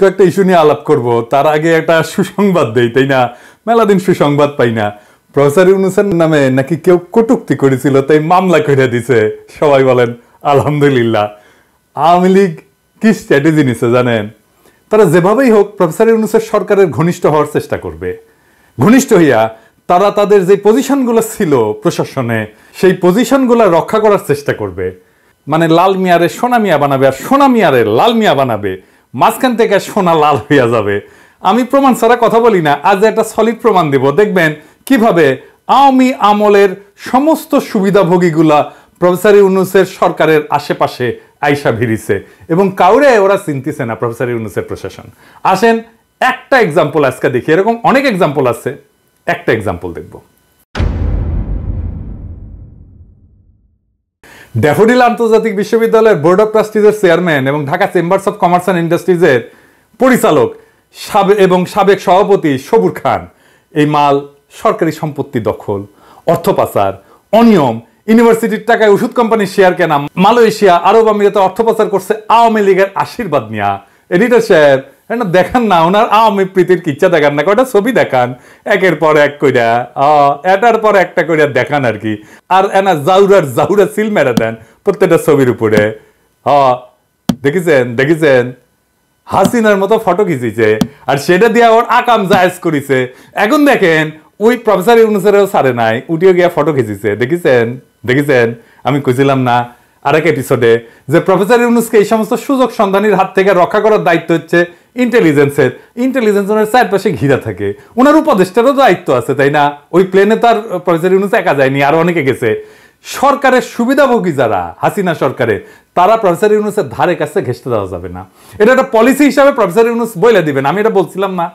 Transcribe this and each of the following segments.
কয়েকটা ইস্যু নিয়ে আলাপ করব, তার আগে একটা সুসংবাদ দেই, তাই না? মেলা দিন সুসংবাদ পাই না। প্রফেসর ইউনূসের নামে নাকি কেউ কটূক্তি করেছিল, তাই মামলা করে দিছে। সবাই বলেন আলহামদুলিল্লাহ। আওয়ামী লীগ কি স্ট্র্যাটেজি নিছে জানেন? তারা যেভাবেই হোক প্রফেসর ইউনূসের সরকারের ঘনিষ্ঠ হওয়ার চেষ্টা করবে। ঘনিষ্ঠ হইয়া তারা তাদের যে পজিশনগুলো ছিল প্রশাসনে, সেই পজিশনগুলো রক্ষা করার চেষ্টা করবে। মানে লাল মিয়ারে সোনা মিয়া বানাবে, আর সোনা মিয়ারে লাল মিয়া বানাবে। মাঝখান থেকে সোনা লাল হইয়া যাবে। আমি প্রমাণ ছাড়া কথা বলি না, আজ একটা সলিড প্রমাণ দিব। দেখবেন কিভাবে আওয়ামী আমলের সমস্ত সুবিধাভোগীগুলা প্রফেসর ইউনূসের সরকারের আশেপাশে আইসা ভিড়িছে, এবং কাউরে ওরা চিনতেছে না প্রফেসর ইউনূসের প্রশাসন। আসেন একটা এক্সাম্পল আজকে দেখি, এরকম অনেক এক্সাম্পল আছে, একটা এক্সাম্পল দেখব। ড্যাফোডিল আন্তর্জাতিক বিশ্ববিদ্যালয়ের বোর্ড অফ ট্রাস্টিজের চেয়ারম্যান এবং Dhaka chambers of commerce and ইন্ডাস্ট্রিজের পরিচালক এবং সাবেক সভাপতি সবুর খান এই মাল সরকারি সম্পত্তি দখল, অর্থ পাচার, অনিয়ম, ইউনিভার্সিটির টাকায় ওষুধ কোম্পানির শেয়ার কেনা, মালয়েশিয়া, আরব আমিরাতে অর্থ পাচার করছে আওয়ামী লীগের আশীর্বাদ নিয়া। এডিটর সাহেব দেখান না, ওনার আওয়ামী প্রীতির কিচ্ছা দেখান না, কয়টা ছবি দেখান একের পর এক কইরা, এটার পর একটা কইরা দেখান আর কি। আর এনা জাউরা সিল মেরে দেন প্রত্যেকটা ছবির উপরে। দেখেছেন হাসিনার মতো ফটো খিচিছে, আর সেটা দিয়ে ওর আকাম জায়েজ করিছে। এখন দেখেন ওই প্রফেসর ইউনূসেরও ছাড়ে নাই, উঠিও গিয়া ফটো খিচিছে। দেখেছেন আমি কইছিলাম না আরেক এপিসোডে যে প্রফেসর ইউনূসকে এই সমস্ত সুযোগ সন্ধানীর হাত থেকে রক্ষা করার দায়িত্ব হচ্ছে ইন্টেলিজেন্সের। ইন্টেলিজেন্স ওনার চারপাশে ঘিরা থাকে, ওনার উপদেষ্টারও দায়িত্ব আছে, তাই না? ওই প্লেনে তার প্রফেসর ইউনূস একা যায়নি, আরো অনেকে গেছে। সরকারের সুবিধাভোগী যারা হাসিনা সরকারের, তারা প্রফেসর ইউনূসের ধারে কাছে ঘেঁষতে দেওয়া যাবে না। এটা একটা পলিসি হিসাবে প্রফেসর ইউনূস বলে দিবেন, আমি এটা বলছিলাম না।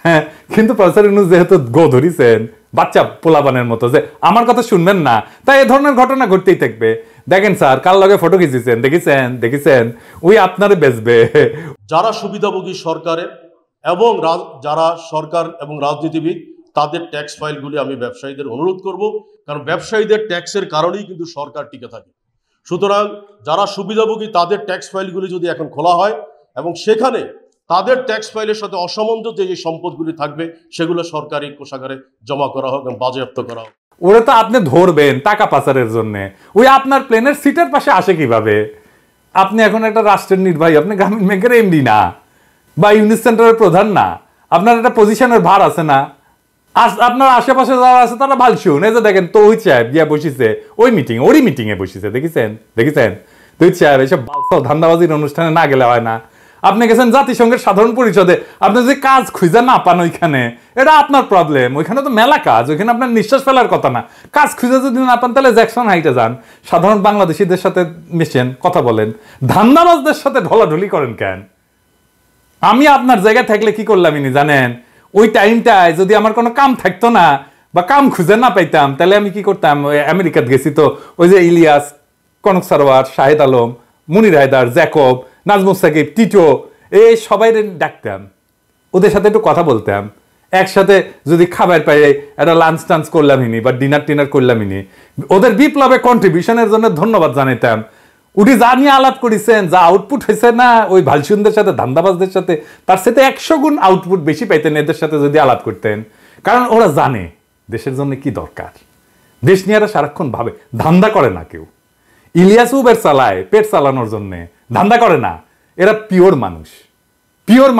হ্যাঁ, কিন্তু প্রফেসর ইউনূস যেহেতু গো ধরিছেন বাচ্চা পোলাপানের মতো, যে আমার কথা শুনবেন না, তাই এ ধরনের ঘটনা ঘটতেই থাকবে। দেখেন স্যার কাল লগে ফটো খিচিছেন, দেখেছেন ওই আপনারে বেচবে। যারা সুবিধাভোগী সরকারের এবং যারা সরকার এবং রাজনীতিবিদ, তাদের ট্যাক্স ফাইলগুলি আমি ব্যবসায়ীদের অনুরোধ করব, কারণ ব্যবসায়ীদের ট্যাক্সের কারণেই কিন্তু সরকার টিকে থাকে। সুতরাং যারা সুবিধাভোগী তাদের ট্যাক্স ফাইলগুলি যদি এখন খোলা হয় এবং সেখানে তাদের ট্যাক্স ফাইলের সাথে অসামঞ্জস্য যে সম্পদগুলি থাকবে সেগুলো সরকারি কোষাগারে জমা করা হোক এবং বাজেয়াপ্ত করা হোক। ওরা তো আপনি ধরবেন টাকা পাচারের জন্য, ওই আপনার প্লেনের সিটের পাশে আসে কিভাবে? আপনি এখন একটা রাষ্ট্রের নির্বাহী, আপনি গ্রামীণ ব্যাংকের এমডি না, বা ইউনিট সেন্টারের প্রধান না, আপনার একটা পজিশনের ভার আছে না? আপনার আশেপাশে যারা আছে তারা ভাল শুন। এই যে দেখেন তৌহিদ সাহেব গিয়া বসিছে ওই ওরই মিটিং এ বসিছে, দেখেছেন তৌহিদ সাহেব এইসব ধান্দাবাজির অনুষ্ঠানে না গেলে হয় না। আপনি গেছেন জাতিসংঘের সাধারণ পরিষদে, আপনি যদি কাজ খুঁজে না পান ওইখানে, এটা আপনার প্রবলেম। ওইখানে তো মেলা কাজ, ওইখানে আপনার নিঃশ্বাস ফেলার কথা না। কাজ খুঁজে যদি না পান তাহলে জ্যাকসন হাইটে যান, সাধারণ বাংলাদেশিদের সাথে মিশেন, কথা বলেন। ধান্দাবাজদের সাথে ঢলাঢলি করেন কেন? আমি আপনার জায়গায় থাকলে কি করলাম ইনি জানেন? ওই টাইমটায় যদি আমার কোনো কাম থাকতো না বা কাম খুঁজে না পাইতাম, তাহলে আমি কি করতাম? আমেরিকাত গেছি তো, ওই যে ইলিয়াস, কনক সারোয়ার, শাহেদ আলম, মুনির হায়দার, জ্যাকব, নাজমুস সাকিব, টিটো, এই সবাই ডাকতাম, ওদের সাথে একটু কথা বলতাম। একসাথে যদি খাবার পাই একটা লাঞ্চ টাঞ্চ করলাম ইনি, বা ডিনার করলাম ইনি, ওদের বিপ্লবে কন্ট্রিবিউশনের জন্য ধন্যবাদ জানাইতাম। উঠি যা নিয়ে আলাপ করেছেন, যা আউটপুট হয়েছে না ওই ভালসুনদের সাথে, ধান্দাবাজদের সাথে, তার সাথে 100 গুণ আউটপুট বেশি পাইতেন এদের সাথে যদি আলাপ করতেন। কারণ ওরা জানে দেশের জন্য কি দরকার। দেশ নিয়ে এরা সারাক্ষণ ভাবে, ধান্দা করে না কেউ। ইলিয়াস উবের চালায় পেট চালানোর জন্য, ধান্দা করে না। এরা পিওর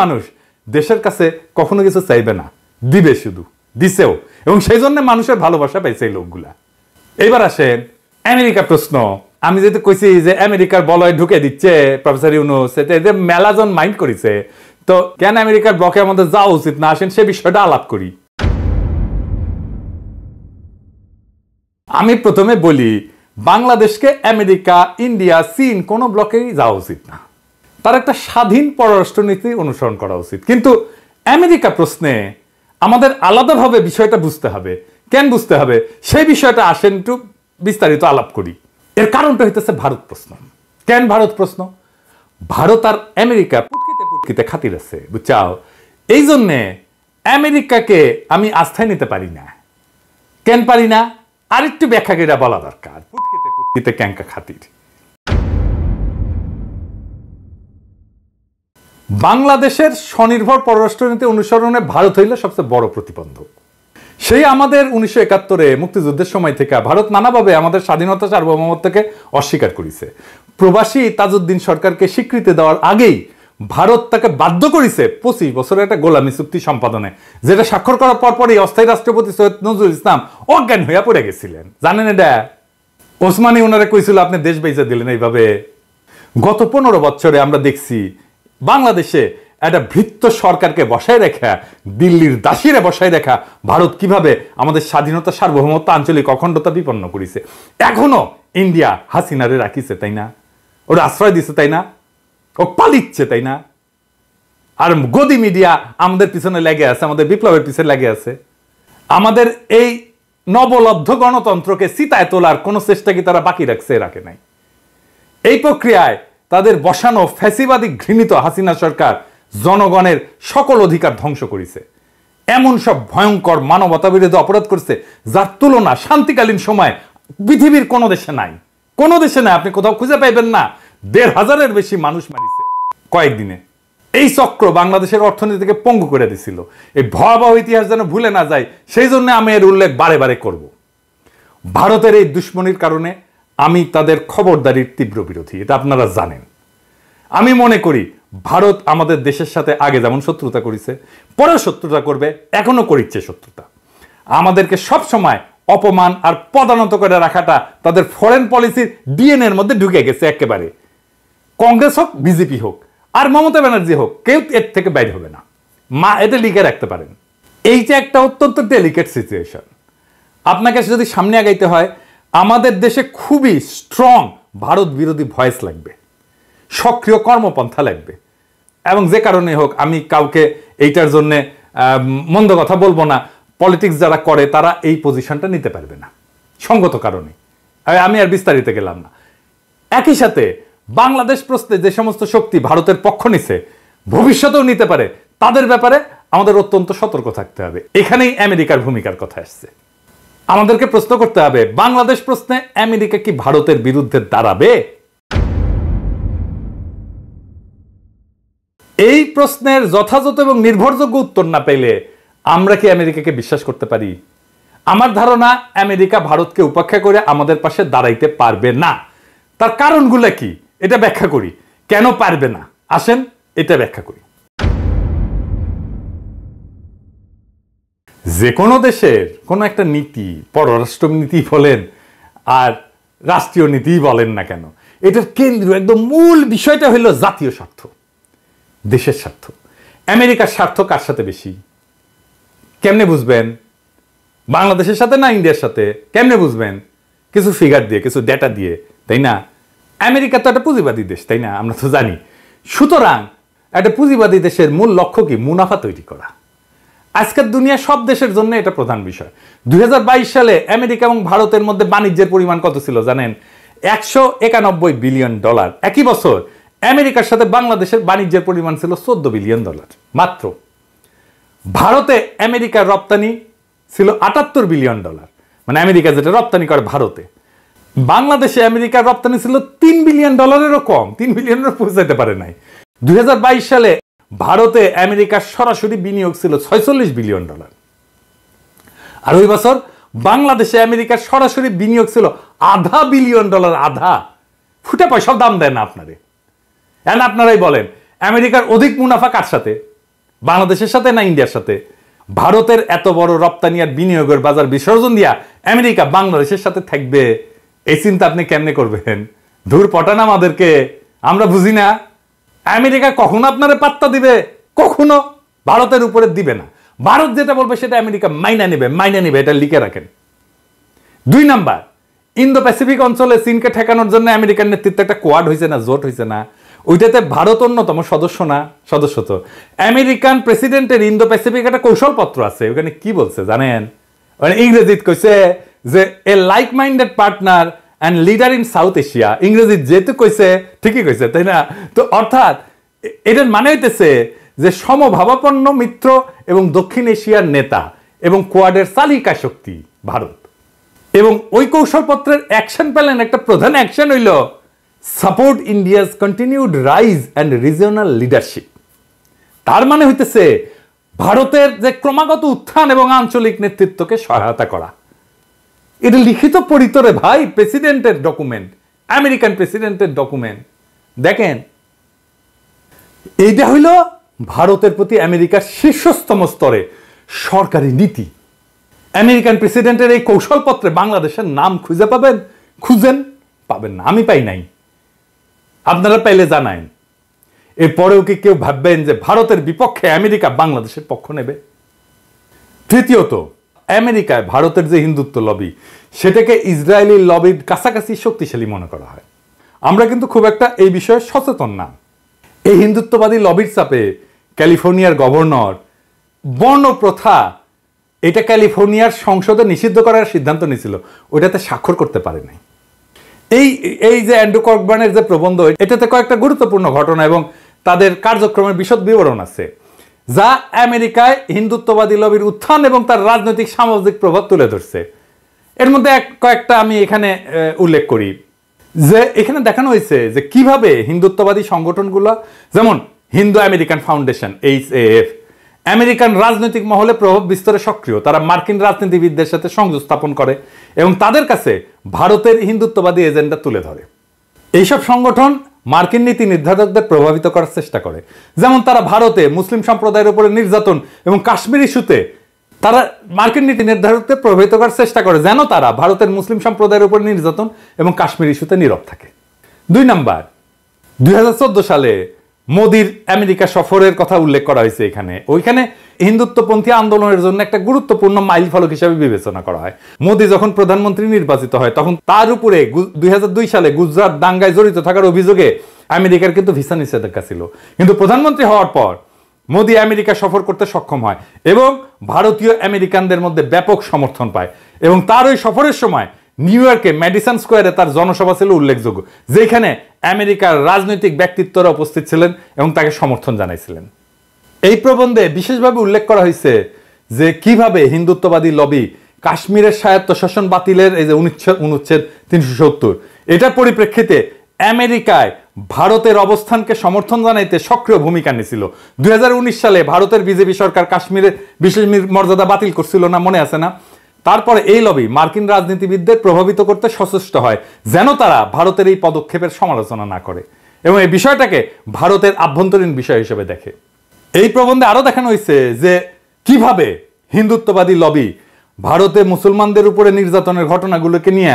মানুষ, দেশের কাছে কখনো কিছু চাইবে না, দিবে, শুধু দিছেও, এবং সেই জন্য মানুষের ভালোবাসা পাইছে এই লোকগুলা। এইবার আসেন আমেরিকা প্রশ্ন। আমি যেহেতু কইছি যে আমেরিকার বলয় ঢুকে দিচ্ছে প্রফেসর ইউনূস, এটা মেলাজন মাইন্ড করেছে, তো কেন আমেরিকার ব্লকে আমাদের যাওয়া উচিত না, আসেন সে বিষয়টা আলাপ করি। আমি প্রথমে বলি, বাংলাদেশকে আমেরিকা, ইন্ডিয়া, চীন কোন ব্লকেই যাওয়া উচিত না। তার একটা স্বাধীন পররাষ্ট্রনীতি অনুসরণ করা উচিত। কিন্তু আমেরিকা প্রশ্নে আমাদের আলাদাভাবে বিষয়টা বুঝতে হবে। কেন বুঝতে হবে সেই বিষয়টা আসেন একটু বিস্তারিত আলাপ করি। এর কারণটা হইতেছে ভারত প্রশ্ন। কেন ভারত প্রশ্ন? ভারত আর আমেরিকা পুটকিতে খাতির আছে, বুঝছাও? এই জন্যে আমেরিকাকে আমি আস্থায় নিতে পারি না। কেন পারি না? আর একটু ব্যাখ্যা করে বলা দরকার। পুটকিতে ক্যাঙ্কা খাতির। বাংলাদেশের স্বনির্ভর পররাষ্ট্রনীতি অনুসরণে ভারত হইল সবচেয়ে বড় প্রতিবন্ধক। সেই আমাদের 1971-এ মুক্তিযুদ্ধের সময় থেকে ভারত নানাভাবে আমাদের স্বাধীনতা সার্বভৌমত্বকে অস্বীকার করেছে। প্রবাসী তাজউদ্দিন সরকারকে স্বীকৃতি দেওয়ার আগেই ভারত তাকে বাধ্য করেছে 25 বছরের একটা গোলামী চুক্তি সম্পাদনে, যেটা স্বাক্ষর করার পরপরই অস্থায়ী রাষ্ট্রপতি সৈয়দ নজরুল ইসলাম অজ্ঞান হইয়া পড়ে গেছিলেন। জানেন এটা? ওসমানী ওনারা কইছিল আপনি দেশ বেঁচে দিলেন এইভাবে। গত 15 বছরে আমরা দেখছি বাংলাদেশে একটা ভৃত্য সরকারকে বসায় রেখা, দিল্লির দাসীরে বসায় রেখা ভারত কিভাবে আমাদের স্বাধীনতা সার্বভৌমত্ব আঞ্চলিক অখণ্ডতা বিপন্ন করেছে। এখনো ইন্ডিয়া হাসিনারে রাখিছে, তাই না? ওরা আশ্রয় দিছে, তাই না? ও পালিচ্ছে, তাই না? আর গদি মিডিয়া আমাদের পিছনে লেগে আছে, আমাদের বিপ্লবের পিছনে লেগে আছে। আমাদের এই নবলব্ধ গণতন্ত্রকে চিতায় তোলার কোনো চেষ্টা কি তারা বাকি রাখছে? রাখে নাই। এই প্রক্রিয়ায় তাদের বসানো ফ্যাসিবাদী ঘৃণিত হাসিনা সরকার জনগণের সকল অধিকার ধ্বংস করেছে। এমন সব ভয়ঙ্কর মানবতা বিরোধী অপরাধ করছে যার তুলনা শান্তিকালীন সময় পৃথিবীর কোনো দেশে নাই। কোনো দেশে নাই, আপনি কোথাও খুঁজে পাইবেন না। 1,500-এর বেশি মানুষ মারিছে কয়েকদিনে। এই চক্র বাংলাদেশের অর্থনীতিকে পঙ্গু করে দিছিল। এই ভয়াবহ ইতিহাস যেন ভুলে না যায়, সেই জন্য আমি এর উল্লেখ বারে বারে করব। ভারতের এই দুশ্মনির কারণে আমি তাদের খবরদারির তীব্র বিরোধী, এটা আপনারা জানেন। আমি মনে করি ভারত আমাদের দেশের সাথে আগে যেমন শত্রুতা করেছে, পরে শত্রুতা করবে, এখনো করিচ্ছে শত্রুতা। আমাদেরকে সব সময় অপমান আর পদানত করে রাখাটা তাদের ফরেন পলিসির ডিএনএর মধ্যে ঢুকে গেছে একেবারে। কংগ্রেস হোক, বিজেপি হোক, আর মমতা ব্যানার্জি হোক, কেউ এর থেকে বাইরে হবে না। এটা লিখে রাখতে পারেন। এইটা একটা অত্যন্ত ডেলিকেট সিচুয়েশন। আপনাকে যদি সামনে আগাইতে হয়, আমাদের দেশে খুবই স্ট্রং ভারত বিরোধী ভয়েস লাগবে, সক্রিয় কর্মপন্থা লাগবে। এবং যে কারণে হোক, আমি কাউকে এইটার জন্য মন্দ কথা বলবো না। পলিটিক্স যারা করে তারা এই পজিশনটা নিতে পারবে না সঙ্গত কারণে। আমি আর বিস্তারিত গেলাম না। একই সাথে বাংলাদেশ প্রশ্নে যে সমস্ত শক্তি ভারতের পক্ষ নিছে, ভবিষ্যতেও নিতে পারে, তাদের ব্যাপারে আমাদের অত্যন্ত সতর্ক থাকতে হবে। এখানেই আমেরিকার ভূমিকার কথা আসছে। আমাদেরকে প্রশ্ন করতে হবে, বাংলাদেশ প্রশ্নে আমেরিকা কি ভারতের বিরুদ্ধে দাঁড়াবে? এই প্রশ্নের যথাযথ এবং নির্ভরযোগ্য উত্তর না পেলে আমরা কি আমেরিকাকে বিশ্বাস করতে পারি? আমার ধারণা আমেরিকা ভারতকে উপেক্ষা করে আমাদের পাশে দাঁড়াইতে পারবে না। তার কারণগুলো কি এটা ব্যাখ্যা করি। কেন পারবে না আসেন এটা ব্যাখ্যা করি। যে কোনো দেশের কোনো একটা নীতি, পররাষ্ট্র নীতি বলেন আর রাষ্ট্রীয় নীতি বলেন না কেন, এটার কেন্দ্রীয় একদম মূল বিষয়টা হলো জাতীয় স্বার্থ, দেশের স্বার্থ। আমেরিকার স্বার্থ কার সাথে বেশি কেমনে বুঝবেন? বাংলাদেশের সাথে না ইন্ডিয়ার সাথে? কেমনে বুঝবেন? কিছু ফিগার দিয়ে, কিছু ডেটা দিয়ে, তাই না? আমেরিকা তো একটা পুঁজিবাদী দেশ, তাই না? আমরা তো জানি। সুতরাং একটা পুঁজিবাদী দেশের মূল লক্ষ্য কি? মুনাফা তৈরি করা। আজকের দুনিয়া সব দেশের জন্য এটা প্রধান বিষয়। 2022 সালে আমেরিকা এবং ভারতের মধ্যে বাণিজ্যের পরিমাণ কত ছিল জানেন? $191 বিলিয়ন। একই বছর আমেরিকার সাথে বাংলাদেশের বাণিজ্যের পরিমাণ ছিল $14 বিলিয়ন মাত্র। ভারতে আমেরিকার রপ্তানি ছিল $78 বিলিয়ন, মানে আমেরিকা যেটা রপ্তানি করে ভারতে। বাংলাদেশে আমেরিকার রপ্তানি ছিল $3 বিলিয়নেরও কম, 3 বিলিয়নেরও পৌঁছাতে পারে নাই। 2022 সালে ভারতে আমেরিকার সরাসরি বিনিয়োগ ছিল $46 বিলিয়ন। আর ওই বছর বাংলাদেশে আমেরিকার সরাসরি বিনিয়োগ ছিল $0.5 বিলিয়ন। আধা ফুটে পয়সাও দাম দেয় না আপনারে। এখন আপনারাই বলেন, আমেরিকার অধিক মুনাফা কার সাথে? বাংলাদেশের সাথে না ইন্ডিয়ার সাথে? ভারতের এত বড় রপ্তানি আর বিনিয়োগের বাজার বিসর্জন দিয়া আমেরিকা বাংলাদেশের সাথে থাকবে, এই চিন্তা আপনি কেমনে করবেন? ধুর পটান আমাদেরকে, আমরা বুঝি না। আমেরিকা কখনো আপনারে পাত্তা দিবে? কখনো ভারতের উপরে দিবে না। ভারত যেটা বলবে সেটা আমেরিকা মাইনা নেবে, এটা লিখে রাখেন। 2 নাম্বার, ইন্দো প্যাসিফিক অঞ্চলে চীনকে ঠেকানোর জন্য আমেরিকার নেতৃত্বে একটা কোয়াড হয়েছে না, জোট হয়েছে না? ওইটাতে ভারত অন্যতম সদস্য না? সদস্য তো। আমেরিকান প্রেসিডেন্টের ইন্দো প্যাসিফিক একটা কৌশলপত্র আছে, ওখানে কি বলছে জানেন? মানে ইংরেজিতে কইছে যে a like minded partner and leader in South Asia. ইংরেজি যেহেতু কইছে ঠিকই কইছে, তাই না? তো অর্থাৎ এটার মানে হইতেছে যে সমভাবাপন্ন মিত্র এবং দক্ষিণ এশিয়ার নেতা এবং কোয়াডের চালিকা শক্তি ভারত। এবং ওই কৌশলপত্রের অ্যাকশন প্ল্যান, একটা প্রধান অ্যাকশন হইল support India's continued rise and regional leadership. তার মানে হইতেছে ভারতের যে ক্রমাগত উত্থান এবং আঞ্চলিক নেতৃত্বকে সহায়তা করা। এটা লিখিত পরিতরে ভাই, প্রেসিডেন্টের ডকুমেন্ট, আমেরিকান প্রেসিডেন্টের ডকুমেন্ট। দেখেন, এইটা হইল ভারতের প্রতি আমেরিকার শীর্ষস্তম স্তরে সরকারি নীতি। আমেরিকান প্রেসিডেন্টের এই কৌশলপত্রে বাংলাদেশের নাম খুঁজে পাবেন? খুঁজেন, পাবেন না। আমি পাই নাই, আপনারা পাইলে জানায়েন। এরপরেও কি কেউ ভাববেন যে ভারতের বিপক্ষে আমেরিকা বাংলাদেশের পক্ষ নেবে? তৃতীয়ত, আমেরিকায় ভারতের যে হিন্দুত্ব লবি, সেটাকে ইসরায়েলি লবির কাছাকাছি শক্তিশালী মনে করা হয়। আমরা কিন্তু খুব একটা এই বিষয়ে সচেতন না। এই হিন্দুত্ববাদী লবির চাপে ক্যালিফোর্নিয়ার গভর্নর বর্ণ প্রথা, এটা ক্যালিফোর্নিয়ার সংসদে নিষিদ্ধ করার সিদ্ধান্ত নিয়েছিল, ওইটাতে স্বাক্ষর করতে পারে নাই। এই যে অ্যান্ড্রু ককবার্নের যে প্রবন্ধ, এটাতে কয়েকটা গুরুত্বপূর্ণ ঘটনা এবং তাদের কার্যক্রমের বিশদ বিবরণ আছে, যা আমেরিকায় হিন্দুত্ববাদী লবির উত্থান এবং তার রাজনৈতিক সামাজিক প্রভাব তুলে ধরছে। এর মধ্যে কয়েকটা আমি এখানে উল্লেখ করি। যে এখানে দেখানো হয়েছে যে কিভাবে হিন্দুত্ববাদী সংগঠনগুলো, যেমন Hindu American foundation HAF, American রাজনৈতিক মহলে প্রভাব বিস্তারে সক্রিয়। তারা মার্কিন রাজনীতিবিদদের সাথে সংযোগ স্থাপন করে এবং তাদের কাছে ভারতের হিন্দুত্ববাদী এজেন্ডা তুলে ধরে। এইসব সংগঠন মার্কিন নীতি নির্ধারকদের প্রভাবিত করার চেষ্টা করে। যেমন তারা ভারতে মুসলিম সম্প্রদায়ের উপরে নির্যাতন এবং কাশ্মীর ইস্যুতে তারা মার্কিন নীতি নির্ধারকদের প্রভাবিত করার চেষ্টা করে যেন তারা ভারতের মুসলিম সম্প্রদায়ের উপর নির্যাতন এবং কাশ্মীর ইস্যুতে নীরব থাকে। 2 নাম্বার, 2014 সালে মোদির আমেরিকা সফরের কথা উল্লেখ করা হয়েছে এখানে। ওইখানে হিন্দুত্বপন্থী আন্দোলনের জন্য একটা গুরুত্বপূর্ণ মাইল ফলক হিসাবে বিবেচনা করা হয়। মোদি যখন প্রধানমন্ত্রী নির্বাচিত হয়, তখন তার উপরে 2002 সালে গুজরাট দাঙ্গায় জড়িত থাকার অভিযোগে আমেরিকার কিন্তু ভিসা নিষেধাজ্ঞা ছিল। কিন্তু প্রধানমন্ত্রী হওয়ার পর মোদি আমেরিকা সফর করতে সক্ষম হয় এবং ভারতীয় আমেরিকানদের মধ্যে ব্যাপক সমর্থন পায়। এবং তার ওই সফরের সময় নিউ ইয়র্কে ম্যাডিসন স্কোয়ারে তার জনসভা ছিল উল্লেখযোগ্য, যেখানে আমেরিকার রাজনৈতিক ব্যক্তিত্বরা উপস্থিত ছিলেন এবং তাকে সমর্থন জানাইছিলেন। এই প্রবন্ধে বিশেষভাবে উল্লেখ করা হয়েছে যে কিভাবে হিন্দুত্ববাদী লবি কাশ্মীরের স্বায়ত্তশাসন বাতিলের এই যে অনুচ্ছেদ 370, এটার পরিপ্রেক্ষিতে আমেরিকায় ভারতের অবস্থানকে সমর্থন জানাইতে সক্রিয় ভূমিকা নিয়েছিল। 2019 সালে ভারতের বিজেপি সরকার কাশ্মীরের বিশেষ মর্যাদা বাতিল করছিল না, মনে আছে না? তারপরে এই লবি মার্কিন রাজনীতিবিদদের প্রভাবিত করতে সচেষ্ট হয় যেন তারা ভারতের এই পদক্ষেপের সমালোচনা না করে এবং এই বিষয়টাকে ভারতের আভ্যন্তরীণ বিষয় হিসেবে দেখে। এই প্রবন্ধে আরো দেখানো হয়েছে যে কিভাবে হিন্দুত্ববাদী লবি ভারতে মুসলমানদের উপরে নির্যাতনের ঘটনাগুলোকে নিয়ে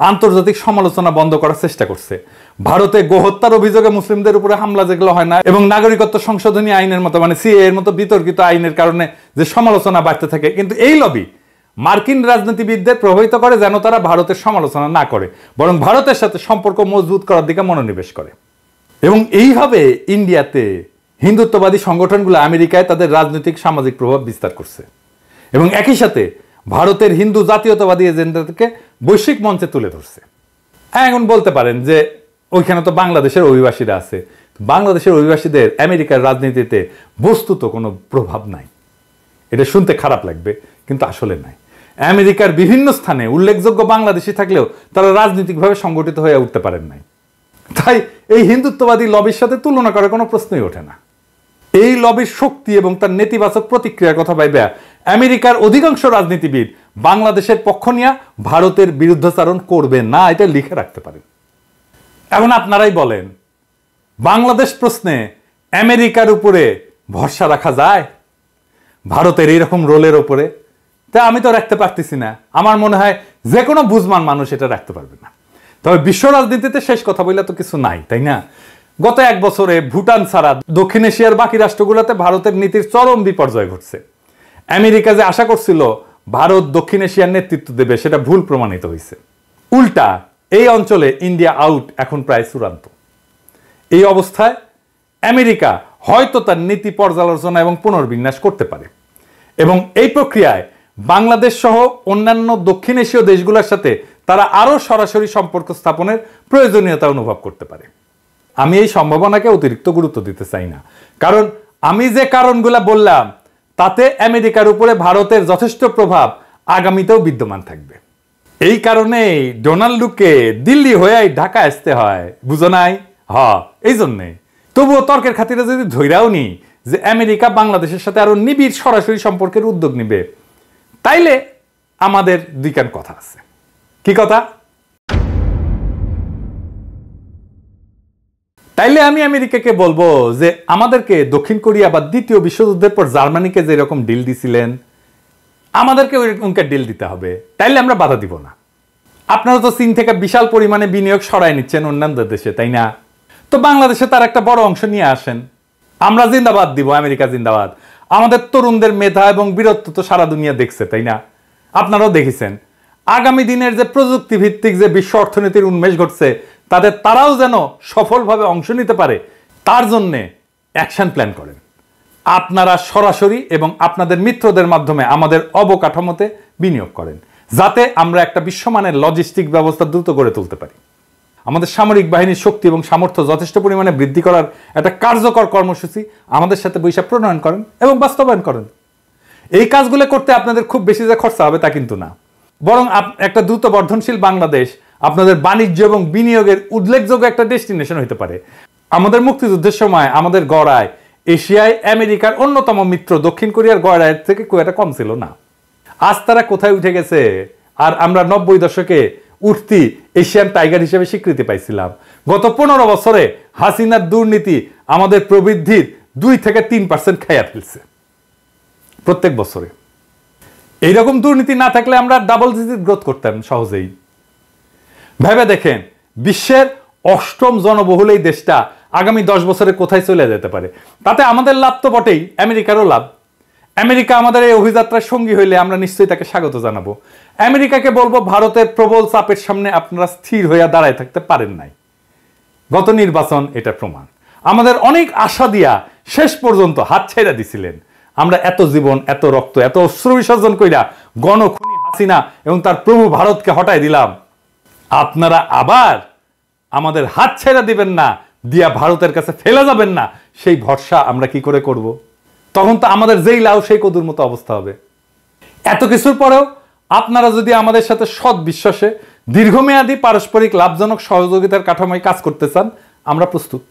আন্তর্জাতিক সমালোচনা বন্ধ করার চেষ্টা করছে। ভারতে গোহত্যার অভিযোগে মুসলিমদের উপরে হামলা যেগুলো হয় না এবং নাগরিকত্ব সংশোধনী আইনের মতো মানে CAA এর মতো বিতর্কিত আইনের কারণে যে সমালোচনা বাড়তে থাকে, কিন্তু এই লবি মার্কিন রাজনীতিবিদদের প্রভাবিত করে যেন তারা ভারতের সমালোচনা না করে, বরং ভারতের সাথে সম্পর্ক মজবুত করার দিকে মনোনিবেশ করে। এবং এইভাবে ইন্ডিয়াতে হিন্দুত্ববাদী সংগঠনগুলো আমেরিকায় তাদের রাজনৈতিক সামাজিক প্রভাব বিস্তার করছে এবং একই সাথে ভারতের হিন্দু জাতীয়তাবাদী এজেন্ডাকে বৈশ্বিক মঞ্চে তুলে ধরছে। এখন বলতে পারেন যে ওইখানে তো বাংলাদেশের অভিবাসীরা আছে। বাংলাদেশের অভিবাসীদের আমেরিকার রাজনীতিতে বস্তুত কোনো প্রভাব নাই। এটা শুনতে খারাপ লাগবে, কিন্তু আসলে নাই। আমেরিকার বিভিন্ন স্থানে উল্লেখযোগ্য বাংলাদেশি থাকলেও তারা রাজনৈতিকভাবে সংগঠিত হয়ে উঠতে পারেন নাই। তাই এই হিন্দুত্ববাদী লবির সাথে তুলনা করার কোনো প্রশ্নই ওঠে না। এই লবির শক্তি এবং তার নেতিবাচক প্রতিক্রিয়ার কথা ভাইবা আমেরিকার অধিকাংশ রাজনীতিবিদ বাংলাদেশের পক্ষ নিয়ে ভারতের বিরুদ্ধাচারণ করবে না, এটা লিখে রাখতে পারেন। এখন আপনারাই বলেন, বাংলাদেশ প্রশ্নে আমেরিকার উপরে ভরসা রাখা যায় ভারতের এইরকম রোলের উপরে? তা আমি তো রাখতে পারতেছি না। আমার মনে হয় যে কোনো বুঝমান মানুষ এটা রাখতে পারবে না। তবে বিশ্ব রাজনীতিতে শেষ কথা বললে তো কিছু নাই, তাই না? গত 1 বছরে ভুটান ছাড়া দক্ষিণ এশিয়ার বাকি রাষ্ট্রগুলোতে ভারতের নীতির চরম বিপর্যয় ঘটছে। আমেরিকা যে আশা করছিল ভারত দক্ষিণ এশিয়ার নেতৃত্ব দেবে, সেটা ভুল প্রমাণিত হয়েছে। উল্টা এই অঞ্চলে ইন্ডিয়া আউট এখন প্রায় চূড়ান্ত। এই অবস্থায় আমেরিকা হয়তো তার নীতি পর্যালোচনা এবং পুনর্বিন্যাস করতে পারে এবং এই প্রক্রিয়ায় বাংলাদেশ সহ অন্যান্য দক্ষিণ এশীয় দেশগুলোর সাথে তারা আরো সরাসরি সম্পর্ক স্থাপনের প্রয়োজনীয়তা অনুভব করতে পারে। আমি এই সম্ভাবনাকে অতিরিক্ত গুরুত্ব দিতে চাই না, কারণ আমি যে কারণগুলো বললাম তাতে আমেরিকার উপরে ভারতের যথেষ্ট প্রভাব আগামীতেও বিদ্যমান থাকবে। এই কারণেই ডোনাল্ডকে দিল্লি হয়ে ঢাকা আসতে হয়, বুঝো নাই? এই জন্যে। তবুও তর্কের খাতিরে যদি ধৈরাও নি যে আমেরিকা বাংলাদেশের সাথে আরো নিবিড় সরাসরি সম্পর্কের উদ্যোগ নিবে, তাইলে আমাদের দুই কান কথা আছে। কি কথা? তাইলে আমি আমেরিকাকে বলবো যে আমাদেরকে দক্ষিণ কোরিয়া বা দ্বিতীয় বিশ্বযুদ্ধের পর জার্মানিকে যেরকম ডিল দিছিলেন, আমাদেরকে ওইরকমকে ডিল দিতে হবে, তাইলে আমরা বাধা দিব না। আপনারা তো চীন থেকে বিশাল পরিমাণে বিনিয়োগ সরাই নিচ্ছেন অন্যান্য দেশে, তাই না? তো বাংলাদেশে তার একটা বড় অংশ নিয়ে আসেন, আমরা জিন্দাবাদ দিব, আমেরিকা জিন্দাবাদ। আমাদের তরুণদের মেধা এবং বীরত্ব তো সারা দুনিয়া দেখছে, তাই না? আপনারাও দেখেছেন। আগামী দিনের যে প্রযুক্তি ভিত্তিক যে বিশ্ব অর্থনীতির উন্মেষ ঘটছে, তারাও যেন সফলভাবে অংশ নিতে পারে, তার জন্যে অ্যাকশন প্ল্যান করেন। আপনারা সরাসরি এবং আপনাদের মিত্রদের মাধ্যমে আমাদের অবকাঠামোতে বিনিয়োগ করেন, যাতে আমরা একটা বিশ্বমানের লজিস্টিক ব্যবস্থা দ্রুত গড়ে তুলতে পারি। আমাদের সামরিক বাহিনীর শক্তি এবং সামর্থ্য যথেষ্ট পরিমাণে বৃদ্ধি করার একটা কার্যকর কর্মসূচি আমাদের সাথে বৈশা প্রণয়ন করেন এবং বাস্তবায়ন করেন। এই কাজগুলো করতে আপনাদের খুব বেশি যে খরচা হবে তা কিন্তু না, বরং একটা দ্রুত বর্ধনশীল বাংলাদেশ আপনাদের বাণিজ্য এবং বিনিয়োগের উল্লেখযোগ্য একটা ডেস্টিনেশন হতে পারে। আমাদের মুক্তিযুদ্ধের সময় আমাদের গড়ায় এশিয়ায় আমেরিকার অন্যতম মিত্র দক্ষিণ কোরিয়ার গড়ায় থেকে খুব একটা কম ছিল না। আজ তারা কোথায় উঠে গেছে, আর আমরা 90 দশকে উঠতি এশিয়ান টাইগার হিসেবে স্বীকৃতি পাইছিলাম। গত 15 বছরে হাসিনার দুর্নীতি আমাদের প্রবৃদ্ধির 2 থেকে 3% খাইয়া ফেলছে প্রত্যেক বছরে। এইরকম দুর্নীতি না থাকলে আমরা ডাবল ডিজিট গ্রোথ করতাম সহজেই। ভেবে দেখেন, বিশ্বের 8ম জনবহুল এই দেশটা আগামী 10 বছরে কোথায় চলে যেতে পারে। তাতে আমাদের লাভ তো বটেই, আমেরিকারও লাভ। আমেরিকা আমাদের এই অভিযাত্রার সঙ্গী হইলে আমরা নিশ্চয়ই তাকে স্বাগত জানাবো। আমেরিকাকে বলবো, ভারতের প্রবল চাপের সামনে আপনারা স্থির হইয়া দাঁড়ায় থাকতে পারেন নাই। গত নির্বাচন এটা প্রমাণ। আমাদের অনেক আশা দিয়া শেষ পর্যন্ত হাত ছেড়ে দিছিলেন। আমরা এত জীবন, এত রক্ত, এত অশ্রু বিসর্জন কইরা গণখুনি হাসিনা এবং তার প্রভু ভারতকে হটাই দিলাম। আপনারা আবার আমাদের হাত ছেড়ে দিবেন না, দিয়া ভারতের কাছে ফেলে যাবেন না, সেই ভরসা আমরা কি করে করব? তখন তো আমাদের যেই লাউ সেই কদুর মতো অবস্থা হবে। এত কিছুর পরেও আপনারা যদি আমাদের সাথে সৎ বিশ্বাসে দীর্ঘমেয়াদী পারস্পরিক লাভজনক সহযোগিতার কাঠামোয় কাজ করতে চান, আমরা প্রস্তুত।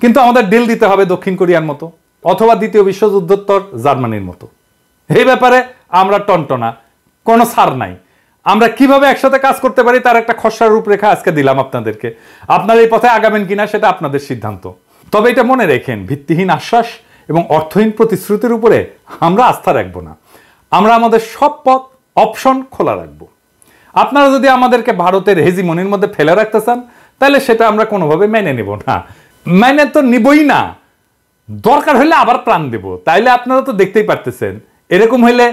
কিন্তু আমাদের ডিল দিতে হবে দক্ষিণ কোরিয়ার মতো অথবা দ্বিতীয় বিশ্বযুদ্ধোত্তর জার্মানির মতো। এই ব্যাপারে আমরা টনটনা, কোনো ছাড় নাই। আমরা কিভাবে একসাথে কাজ করতে পারি তার একটা খসড়া রূপরেখা আজকে দিলাম আপনাদেরকে। আপনারা এই পথে আগাবেন কিনা সেটা আপনাদের সিদ্ধান্ত। তবে এটা মনে রেখেন, ভিত্তিহীন আশ্বাস এবং অর্থহীন প্রতিশ্রুতির উপরে আমরা আস্থা রাখবো না। আমরা আমাদের সব পথ অপশন খোলা রাখবো। আপনারা যদি আমাদেরকে ভারতের হেজিমনির মধ্যে ফেলে রাখতে চান, তাহলে সেটা আমরা কোনোভাবে মেনে নেব না। মেনে তো নিবই না, দরকার হলে আবার প্রাণ দেব। তাইলে আপনারা তো দেখতেই পারতেছেন, এরকম হইলে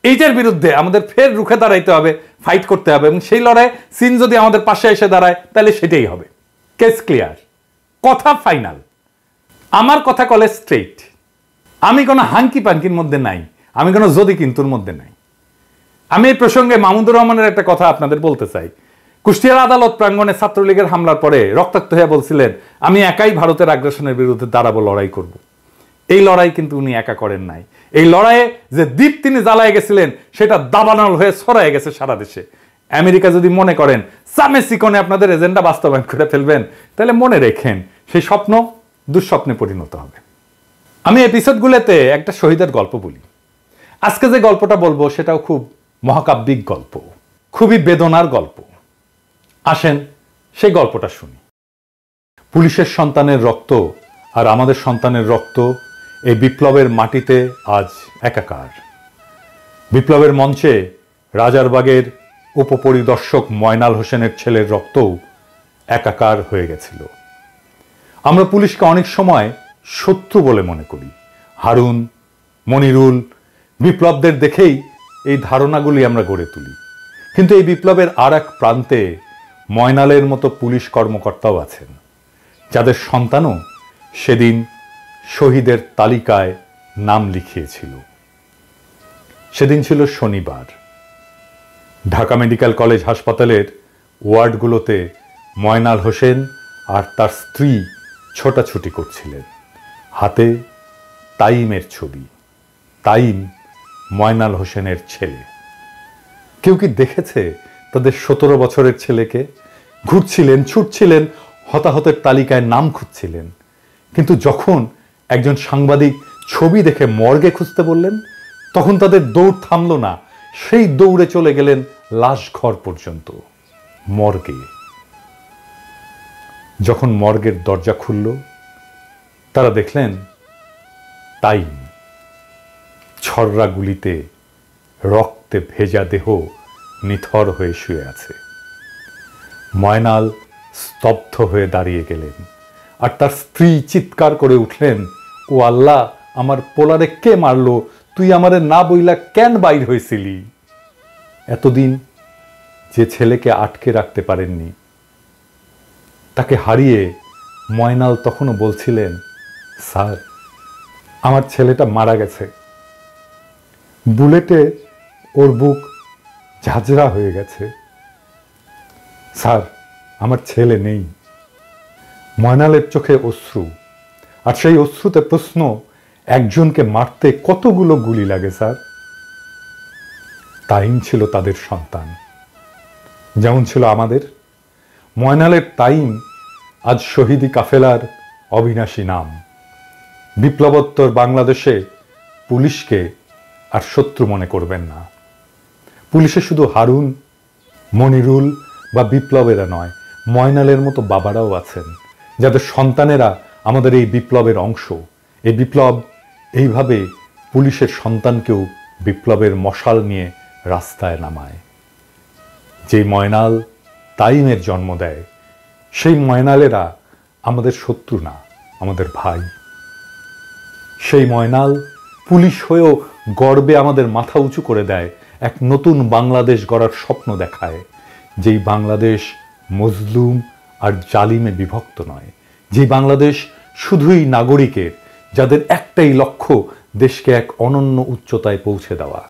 এইটার বিরুদ্ধে আমাদের ফের রুখে দাঁড়াইতে হবে, ফাইট করতে হবে। এবং সেই লড়াই চীন যদি আমাদের পাশে এসে দাঁড়ায়, তাহলে সেটাই হবে। কেস ক্লিয়ার, কথা ফাইনাল। আমার কথা কলে স্ট্রেইট। আমি কোনো হাঙ্কি পাঙ্কির মধ্যে নাই, আমি কোনো যদি কিন্তুর মধ্যে নাই। আমি এই প্রসঙ্গে মাহমুদুর রহমানের একটা কথা আপনাদের বলতে চাই। কুষ্টিয়ার আদালত প্রাঙ্গণে ছাত্রলীগের হামলার পরে রক্তাক্ত হয়ে বলছিলেন, আমি একাই ভারতের আগ্রাসনের বিরুদ্ধে দাঁড়াবো, লড়াই করব। এই লড়াই কিন্তু উনি একা করেন নাই। এই লড়াইয়ে যে দ্বীপ তিনি জ্বালায় গেছিলেন, সেটা দাবানল হয়ে ছড়ায় গেছে সারা দেশে। আমেরিকা যদি মনে করেন সামে সিকনে আপনাদের এজেন্ডা বাস্তবায়ন করে ফেলবেন, তাহলে মনে রেখেন সেই স্বপ্ন দুঃস্বপ্নে পরিণত হবে। আমি এপিসোডগুলোতে একটা শহীদের গল্প বলি। আজকে যে গল্পটা বলবো সেটাও খুব মহাকাব্যিক গল্প, খুবই বেদনার গল্প। আসেন সেই গল্পটা শুনি। পুলিশের সন্তানের রক্ত আর আমাদের সন্তানের রক্ত এই বিপ্লবের মাটিতে আজ একাকার। বিপ্লবের মঞ্চে রাজারবাগের উপপরিদর্শক ময়নাল হোসেনের ছেলের রক্তও একাকার হয়ে গেছিল। আমরা পুলিশকে অনেক সময় শত্রু বলে মনে করি। হারুন, মনিরুল, বিপ্লবদের দেখেই এই ধারণাগুলি আমরা গড়ে তুলি। কিন্তু এই বিপ্লবের আর এক প্রান্তে ময়নালের মতো পুলিশ কর্মকর্তাও আছেন, যাদের সন্তানও সেদিন শহীদের তালিকায় নাম লিখিয়েছিল। সেদিন ছিল শনিবার। ঢাকা মেডিকেল কলেজ হাসপাতালের ওয়ার্ডগুলোতে ময়নাল হোসেন আর তার স্ত্রী ছোটাছুটি করছিলেন। হাতে তাইমের ছবি। তাইম ময়নাল হোসেনের ছেলে। কেউ কি দেখেছে তাদের 17 বছরের ছেলেকে? ঘুরছিলেন, ছুটছিলেন, হতাহতের তালিকায় নাম খুঁজছিলেন। কিন্তু যখন একজন সাংবাদিক ছবি দেখে মর্গে খুঁজতে বললেন, তখন তাদের দৌড় থামল না, সেই দৌড়ে চলে গেলেন লাশ ঘর পর্যন্ত, মর্গে। যখন মর্গের দরজা খুলল, তারা দেখলেন তাইম ছররা গুলিতে রক্তে ভেজা দেহ নিথর হয়ে শুয়ে আছে। ময়নাল স্তব্ধ হয়ে দাঁড়িয়ে গেলেন, আর তার স্ত্রী চিৎকার করে উঠলেন, ও আল্লাহ, আমার পোলারে কে মারলো? তুই আমারে না বইলা কেন বাইর হয়েছিলি? এতদিন যে ছেলেকে আটকে রাখতে পারেননি, তাকে হারিয়ে ময়নাল তখনও বলছিলেন, স্যার, আমার ছেলেটা মারা গেছে, বুলেটে ওর বুক ঝাঁঝরা হয়ে গেছে, স্যার, আমার ছেলে নেই। ময়নালের চোখে অশ্রু, আর সেই অশ্রুতে প্রশ্ন, একজনকে মারতে কতগুলো গুলি লাগে স্যার? তাইম ছিল তাদের সন্তান, যেমন ছিল আমাদের। ময়নালের তাইম আজ শহীদি কাফেলার অবিনাশী নাম। বিপ্লবোত্তর বাংলাদেশে পুলিশকে আর শত্রু মনে করবেন না। পুলিশে শুধু হারুন, মনিরুল বা বিপ্লবেরা নয়, ময়নালের মতো বাবারাও আছেন, যাদের সন্তানেরা আমাদের এই বিপ্লবের অংশ। এই বিপ্লব এইভাবে পুলিশের সন্তানকেও বিপ্লবের মশাল নিয়ে রাস্তায় নামায়। যেই ময়নাল তাইমের জন্ম দেয়, সেই ময়নালেরা আমাদের শত্রু না, আমাদের ভাই। সেই ময়নাল পুলিশ হয়েও গর্বে আমাদের মাথা উঁচু করে দেয়, এক নতুন বাংলাদেশ গড়ার স্বপ্ন দেখায়, যেই বাংলাদেশ মজলুম আর জালিমে বিভক্ত নয়, যেই বাংলাদেশ শুধুই নাগরিকের, যাদের একটাই লক্ষ্য দেশকে এক অনন্য উচ্চতায় পৌঁছে দেওয়া।